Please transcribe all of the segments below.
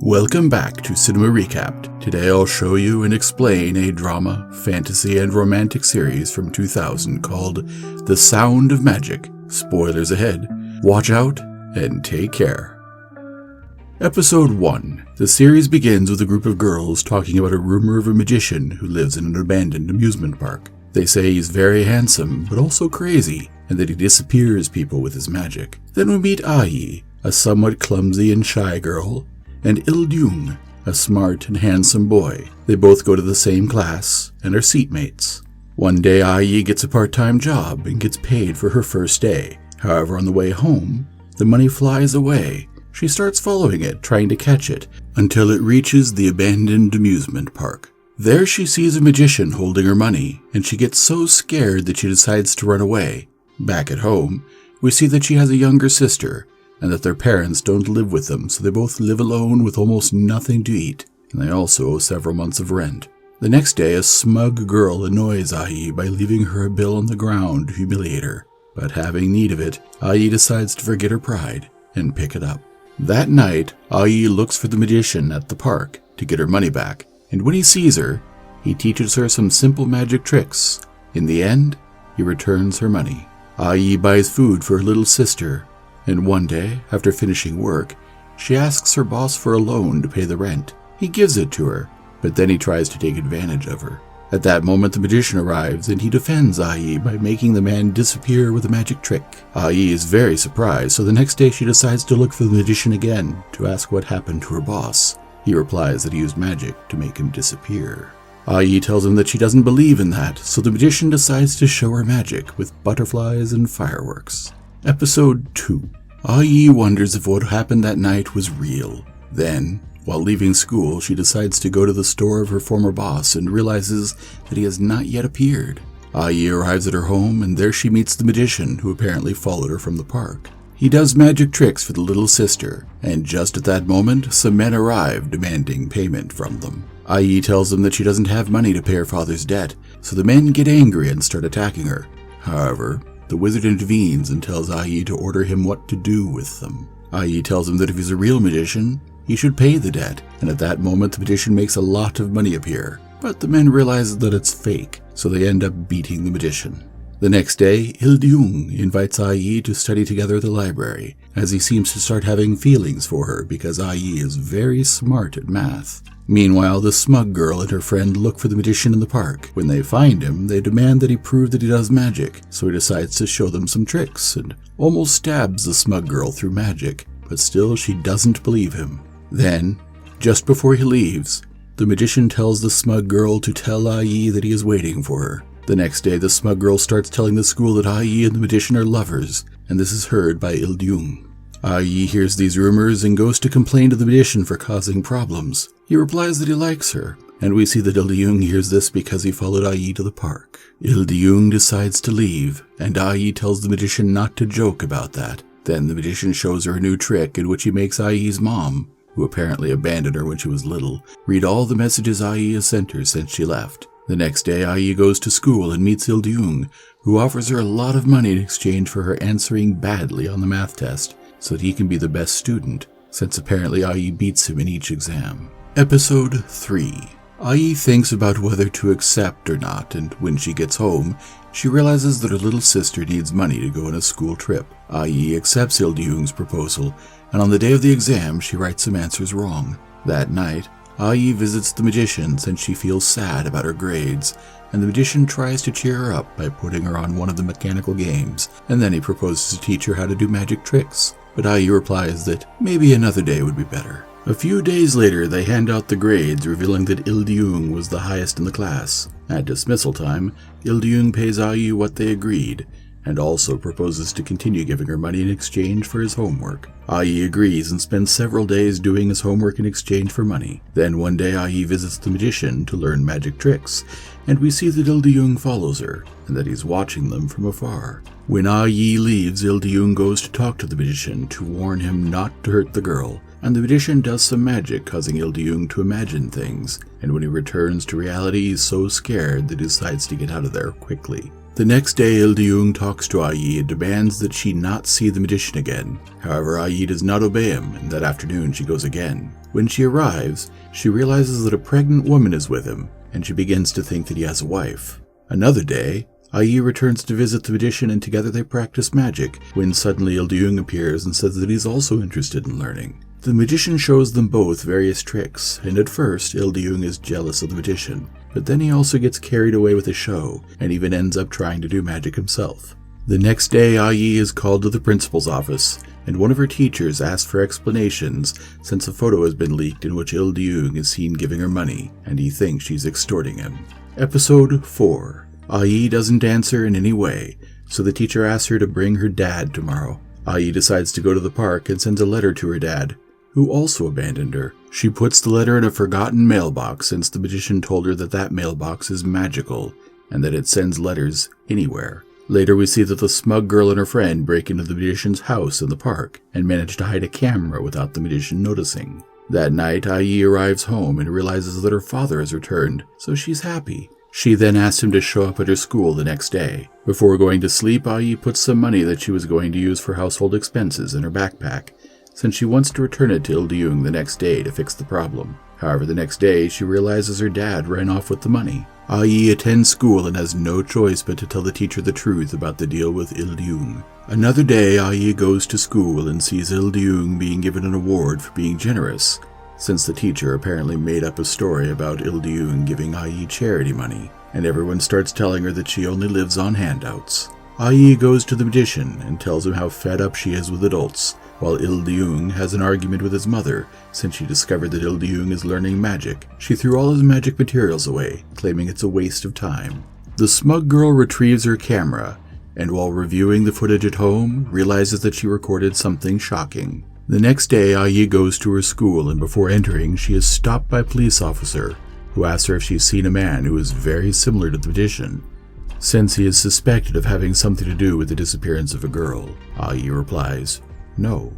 Welcome back to Cinema Recapped. Today I'll show you and explain a drama, fantasy, and romantic series from 2000 called The Sound of Magic. Spoilers ahead. Watch out and take care. Episode 1. The series begins with a group of girls talking about a rumor of a magician who lives in an abandoned amusement park. They say he's very handsome, but also crazy, and that he disappears people with his magic. Then we meet Ai, a somewhat clumsy and shy girl, and Il-dyung, a smart and handsome boy. They both go to the same class and are seatmates. One day Ai gets a part-time job and gets paid for her first day. However, on the way home, the money flies away. She starts following it, trying to catch it, until it reaches the abandoned amusement park. There she sees a magician holding her money, and she gets so scared that she decides to run away. Back at home, we see that she has a younger sister, and that their parents don't live with them, so they both live alone with almost nothing to eat, and they also owe several months of rent. The next day, a smug girl annoys Ai by leaving her a bill on the ground to humiliate her, but having need of it, Ai decides to forget her pride and pick it up. That night, Ai looks for the magician at the park to get her money back, and when he sees her, he teaches her some simple magic tricks. In the end, he returns her money. Ai buys food for her little sister, and one day, after finishing work, she asks her boss for a loan to pay the rent. He gives it to her, but then he tries to take advantage of her. At that moment, the magician arrives, and he defends Ai by making the man disappear with a magic trick. Ai is very surprised, so the next day she decides to look for the magician again to ask what happened to her boss. He replies that he used magic to make him disappear. Ai tells him that she doesn't believe in that, so the magician decides to show her magic with butterflies and fireworks. Episode 2. Ai wonders if what happened that night was real. Then, while leaving school, she decides to go to the store of her former boss and realizes that he has not yet appeared. Ai arrives at her home, and there she meets the magician, who apparently followed her from the park. He does magic tricks for the little sister, and just at that moment, some men arrive demanding payment from them. Ai tells them that she doesn't have money to pay her father's debt, so the men get angry and start attacking her. However, the wizard intervenes and tells Ai to order him what to do with them. Ai tells him that if he's a real magician, he should pay the debt, and at that moment the magician makes a lot of money appear. But the men realize that it's fake, so they end up beating the magician. The next day, Il-dyung invites Ai to study together at the library, as he seems to start having feelings for her because Ai is very smart at math. Meanwhile, the smug girl and her friend look for the magician in the park. When they find him, they demand that he prove that he does magic, so he decides to show them some tricks, and almost stabs the smug girl through magic, but still she doesn't believe him. Then, just before he leaves, the magician tells the smug girl to tell Ai that he is waiting for her. The next day, the smug girl starts telling the school that Ai and the magician are lovers, and this is heard by Il-dyung. Ai hears these rumors and goes to complain to the magician for causing problems. He replies that he likes her, and we see that Il-dyung hears this because he followed Ai to the park. Il-dyung decides to leave, and Ai tells the magician not to joke about that. Then the magician shows her a new trick in which he makes Ai's mom, who apparently abandoned her when she was little, read all the messages Ai has sent her since she left. The next day, Ai goes to school and meets Il-dyung, who offers her a lot of money in exchange for her answering badly on the math test, so that he can be the best student, since apparently Ai beats him in each exam. Episode 3. Ai thinks about whether to accept or not, and when she gets home, she realizes that her little sister needs money to go on a school trip. Ai accepts Il-dyung's proposal, and on the day of the exam, she writes some answers wrong. That night, Ai visits the magician since she feels sad about her grades, and the magician tries to cheer her up by putting her on one of the mechanical games, and then he proposes to teach her how to do magic tricks. But Ai replies that maybe another day would be better. A few days later, they hand out the grades, revealing that Il-dyung was the highest in the class. At dismissal time, Il-dyung pays Ai what they agreed, and also proposes to continue giving her money in exchange for his homework. Ai agrees and spends several days doing his homework in exchange for money. Then one day Ai visits the magician to learn magic tricks, and we see that Il-dyung follows her, and that he's watching them from afar. When Ai leaves, Il-dyung goes to talk to the magician to warn him not to hurt the girl, and the magician does some magic, causing Il-dyung to imagine things, and when he returns to reality, he's so scared that he decides to get out of there quickly. The next day, Il-deung talks to Ai and demands that she not see the magician again. However, Ai does not obey him, and that afternoon she goes again. When she arrives, she realizes that a pregnant woman is with him, and she begins to think that he has a wife. Another day, Ai returns to visit the magician and together they practice magic, when suddenly Il-deung appears and says that he's also interested in learning. The magician shows them both various tricks, and at first, Il-deung is jealous of the magician, but then he also gets carried away with the show, and even ends up trying to do magic himself. The next day, Ai is called to the principal's office, and one of her teachers asks for explanations since a photo has been leaked in which Il-deung is seen giving her money, and he thinks she's extorting him. Episode 4. Ai doesn't answer in any way, so the teacher asks her to bring her dad tomorrow. Ai decides to go to the park and sends a letter to her dad, who also abandoned her. She puts the letter in a forgotten mailbox since the magician told her that that mailbox is magical and that it sends letters anywhere. Later we see that the smug girl and her friend break into the magician's house in the park and manage to hide a camera without the magician noticing. That night, Ai arrives home and realizes that her father has returned, so she's happy. She then asks him to show up at her school the next day. Before going to sleep, Ai puts some money that she was going to use for household expenses in her backpack, since she wants to return it to Il-deung the next day to fix the problem. However, the next day, she realizes her dad ran off with the money. Ai attends school and has no choice but to tell the teacher the truth about the deal with Il-deung. Another day, Ai goes to school and sees Il-deung being given an award for being generous, since the teacher apparently made up a story about Il-deung giving Ai charity money, and everyone starts telling her that she only lives on handouts. Ai goes to the magician and tells him how fed up she is with adults, while Il-deung has an argument with his mother since she discovered that Il-deung is learning magic. She threw all his magic materials away, claiming it's a waste of time. The smug girl retrieves her camera, and while reviewing the footage at home, realizes that she recorded something shocking. The next day, Ai goes to her school, and before entering, she is stopped by a police officer, who asks her if she's seen a man who is very similar to the magician, since he is suspected of having something to do with the disappearance of a girl. Ai replies, "No."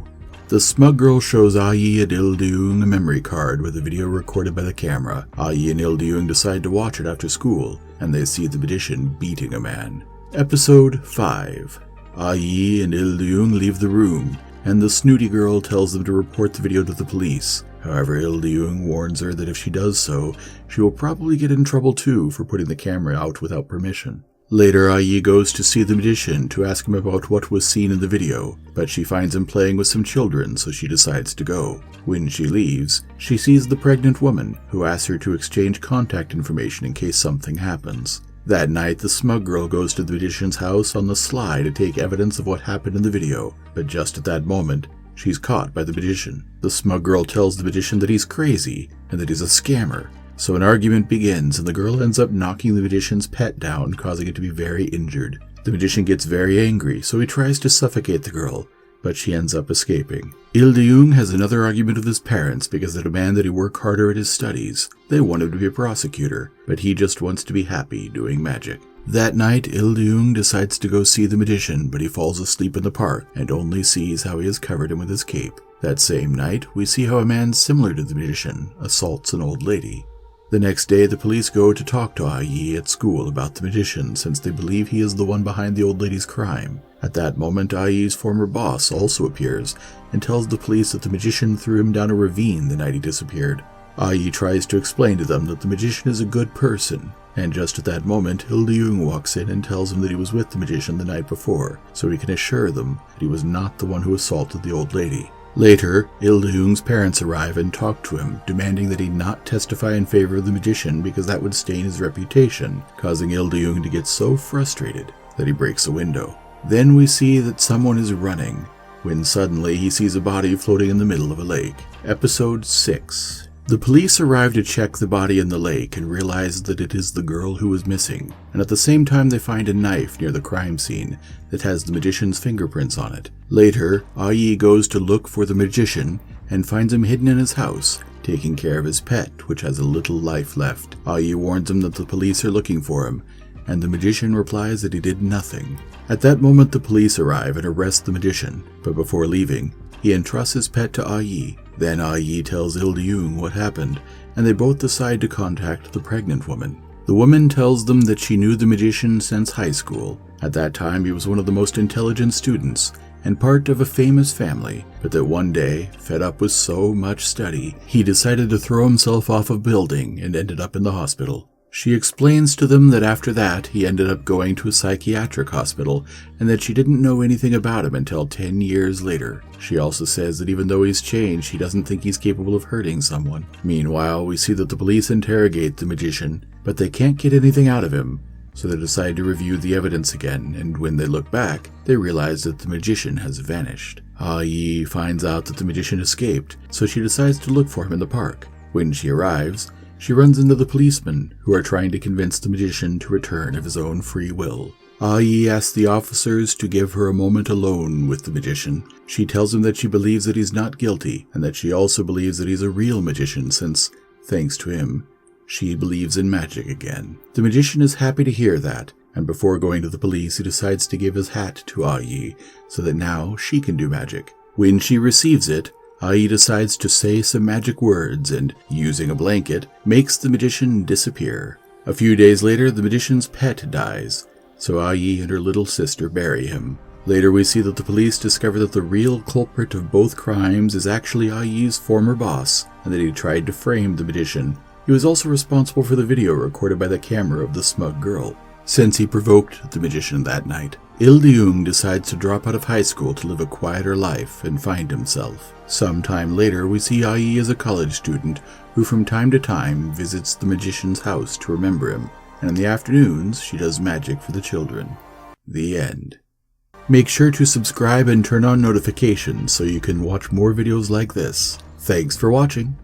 The smug girl shows Ai and Il-deung a memory card with a video recorded by the camera. Ai and Il-deung decide to watch it after school, and they see the magician beating a man. Episode 5. Ai and Il-deung leave the room, and the snooty girl tells them to report the video to the police. However, Il-deung warns her that if she does so, she will probably get in trouble too for putting the camera out without permission. Later, Ai goes to see the magician to ask him about what was seen in the video, but she finds him playing with some children, so she decides to go. When she leaves, she sees the pregnant woman, who asks her to exchange contact information in case something happens. That night, the smug girl goes to the magician's house on the sly to take evidence of what happened in the video, but just at that moment, she's caught by the magician. The smug girl tells the magician that he's crazy and that he's a scammer. So an argument begins, and the girl ends up knocking the magician's pet down, causing it to be very injured. The magician gets very angry, so he tries to suffocate the girl, but she ends up escaping. Il-deung has another argument with his parents because they demand that he work harder at his studies. They want him to be a prosecutor, but he just wants to be happy doing magic. That night, Il-deung decides to go see the magician, but he falls asleep in the park and only sees how he has covered him with his cape. That same night, we see how a man similar to the magician assaults an old lady. The next day, the police go to talk to Ai at school about the magician since they believe he is the one behind the old lady's crime. At that moment, Ai's former boss also appears and tells the police that the magician threw him down a ravine the night he disappeared. Ai tries to explain to them that the magician is a good person, and just at that moment, Il-deung walks in and tells him that he was with the magician the night before, so he can assure them that he was not the one who assaulted the old lady. Later, Il-deung's parents arrive and talk to him, demanding that he not testify in favor of the magician because that would stain his reputation, causing Il-deung to get so frustrated that he breaks a window. Then we see that someone is running, when suddenly he sees a body floating in the middle of a lake. Episode 6. The police arrive to check the body in the lake and realize that it is the girl who was missing, and at the same time they find a knife near the crime scene that has the magician's fingerprints on it. Later, Ai goes to look for the magician and finds him hidden in his house, taking care of his pet, which has a little life left. Ai warns him that the police are looking for him, and the magician replies that he did nothing. At that moment, the police arrive and arrest the magician, but before leaving, he entrusts his pet to Ai. Then Ai tells Il-deung what happened, and they both decide to contact the pregnant woman. The woman tells them that she knew the magician since high school. At that time, he was one of the most intelligent students and part of a famous family, but that one day, fed up with so much study, he decided to throw himself off a building and ended up in the hospital. She explains to them that after that, he ended up going to a psychiatric hospital and that she didn't know anything about him until 10 years later. She also says that even though he's changed, she doesn't think he's capable of hurting someone. Meanwhile, we see that the police interrogate the magician, but they can't get anything out of him, so they decide to review the evidence again, and when they look back, they realize that the magician has vanished. Ah-yi finds out that the magician escaped, so she decides to look for him in the park. When she arrives, she runs into the policemen, who are trying to convince the magician to return of his own free will. Ah-yi asks the officers to give her a moment alone with the magician. She tells him that she believes that he's not guilty, and that she also believes that he's a real magician since, thanks to him, she believes in magic again. The magician is happy to hear that, and before going to the police, he decides to give his hat to Ah-yi, so that now she can do magic. When she receives it, Ah-yi decides to say some magic words and, using a blanket, makes the magician disappear. A few days later, the magician's pet dies, so Ah-yi and her little sister bury him. Later we see that the police discover that the real culprit of both crimes is actually Ah-yi's former boss, and that he tried to frame the magician. He was also responsible for the video recorded by the camera of the smug girl. Since he provoked the magician that night, Il-deung decides to drop out of high school to live a quieter life and find himself. Sometime later, we see Ah-yi as a college student who from time to time visits the magician's house to remember him, and in the afternoons she does magic for the children. The end. Make sure to subscribe and turn on notifications so you can watch more videos like this. Thanks for watching.